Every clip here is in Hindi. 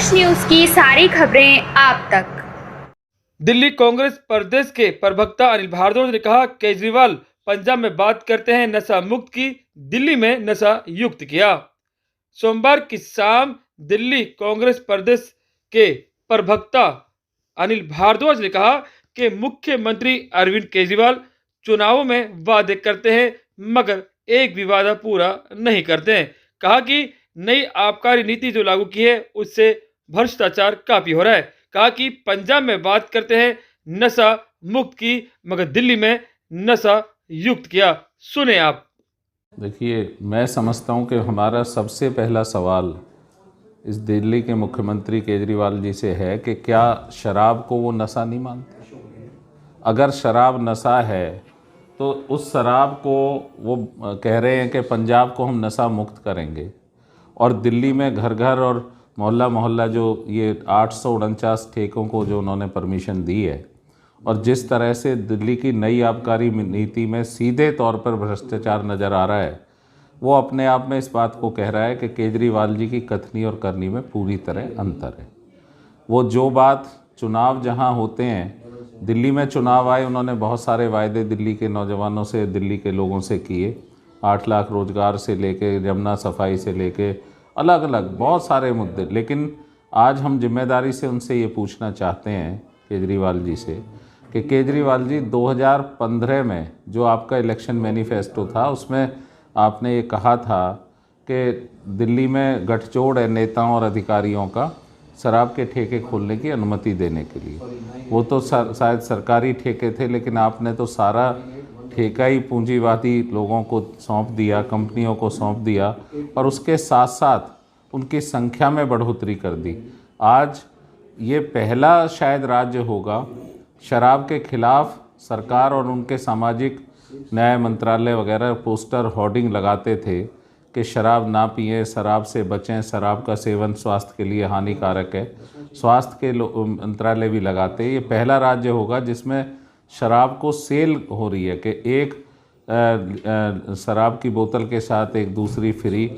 देश न्यूज की सारी खबरें आप तक। दिल्ली कांग्रेस प्रदेश के प्रवक्ता अनिल भारद्वाज ने कहा, केजरीवाल पंजाब में बात करते हैं नशा मुक्त की, दिल्ली में नशा युक्त किया। सोमवार की शाम दिल्ली कांग्रेस प्रदेश के प्रवक्ता अनिल भारद्वाज ने कहा कि मुख्यमंत्री अरविंद केजरीवाल चुनावों में वादे करते हैं मगर एक भी वादा पूरा नहीं करते हैं। कहा कि नई आबकारी नीति जो लागू की है उससे भ्रष्टाचार काफी हो रहा है। कहा कि पंजाब में बात करते हैं नशा मुक्त की मगर दिल्ली में नशा युक्त किया। सुने आप। देखिए, मैं समझता हूं कि हमारा सबसे पहला सवाल इस दिल्ली के मुख्यमंत्री केजरीवाल जी से है कि क्या शराब को वो नशा नहीं मानते? अगर शराब नशा है तो उस शराब को वो कह रहे हैं कि पंजाब को हम नशा मुक्त करेंगे और दिल्ली में घर घर और मोहल्ला मोहल्ला जो ये 849 ठेकों को जो उन्होंने परमिशन दी है और जिस तरह से दिल्ली की नई आबकारी नीति में सीधे तौर पर भ्रष्टाचार नज़र आ रहा है, वो अपने आप में इस बात को कह रहा है कि केजरीवाल जी की कथनी और करनी में पूरी तरह अंतर है। वो जो बात चुनाव जहां होते हैं, दिल्ली में चुनाव आए, उन्होंने बहुत सारे वायदे दिल्ली के नौजवानों से, दिल्ली के लोगों से किए। 8 लाख रोजगार से लेके यमुना सफाई से लेके अलग अलग बहुत सारे मुद्दे। लेकिन आज हम जिम्मेदारी से उनसे ये पूछना चाहते हैं केजरीवाल जी से कि केजरीवाल जी 2015 में जो आपका इलेक्शन मैनिफेस्टो था उसमें आपने ये कहा था कि दिल्ली में गठजोड़ है नेताओं और अधिकारियों का शराब के ठेके खोलने की अनुमति देने के लिए। वो तो शायद सरकारी ठेके थे, लेकिन आपने तो सारा ठेका ही पूंजीवादी लोगों को सौंप दिया, कंपनियों को सौंप दिया और उसके साथ साथ उनकी संख्या में बढ़ोतरी कर दी। आज ये पहला शायद राज्य होगा शराब के खिलाफ सरकार और उनके सामाजिक न्याय मंत्रालय वगैरह पोस्टर होर्डिंग लगाते थे कि शराब ना पिएं, शराब से बचें, शराब का सेवन स्वास्थ्य के लिए हानिकारक है। स्वास्थ्य के मंत्रालय भी लगाते हैं। ये पहला राज्य होगा जिसमें शराब को सेल हो रही है कि एक शराब की बोतल के साथ एक दूसरी फ्री,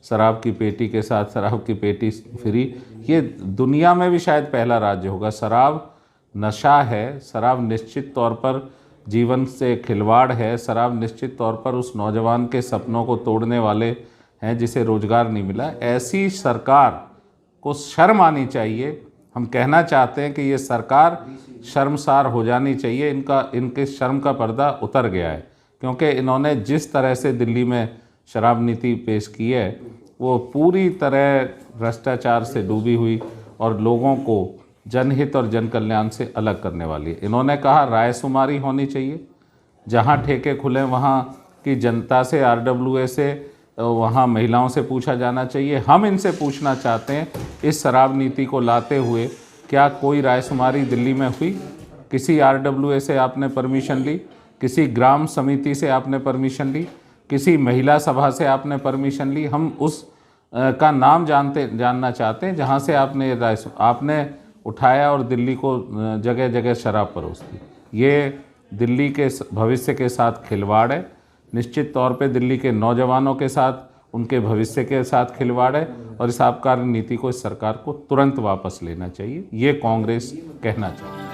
शराब की पेटी के साथ शराब की पेटी फ्री। ये दुनिया में भी शायद पहला राज्य होगा। शराब नशा है, शराब निश्चित तौर पर जीवन से खिलवाड़ है, शराब निश्चित तौर पर उस नौजवान के सपनों को तोड़ने वाले हैं जिसे रोजगार नहीं मिला। ऐसी सरकार को शर्म आनी चाहिए। हम कहना चाहते हैं कि ये सरकार शर्मसार हो जानी चाहिए। इनके शर्म का पर्दा उतर गया है क्योंकि इन्होंने जिस तरह से दिल्ली में शराब नीति पेश की है वो पूरी तरह भ्रष्टाचार से डूबी हुई और लोगों को जनहित और जन कल्याण से अलग करने वाली है। इन्होंने कहा रायशुमारी होनी चाहिए, जहां ठेके खुले वहां की जनता से, RWA से, वहां महिलाओं से पूछा जाना चाहिए। हम इनसे पूछना चाहते हैं, इस शराब नीति को लाते हुए क्या कोई रायशुमारी दिल्ली में हुई? किसी RWA से आपने परमिशन ली? किसी ग्राम समिति से आपने परमिशन ली? किसी महिला सभा से आपने परमिशन ली? हम उस का नाम जानना चाहते हैं जहाँ से आपने उठाया और दिल्ली को जगह जगह शराब परोस दी। ये दिल्ली के भविष्य के साथ खिलवाड़ है। निश्चित तौर पे दिल्ली के नौजवानों के साथ, उनके भविष्य के साथ खिलवाड़ है और इस आबकारी नीति को इस सरकार को तुरंत वापस लेना चाहिए। ये कांग्रेस कहना चाहिए।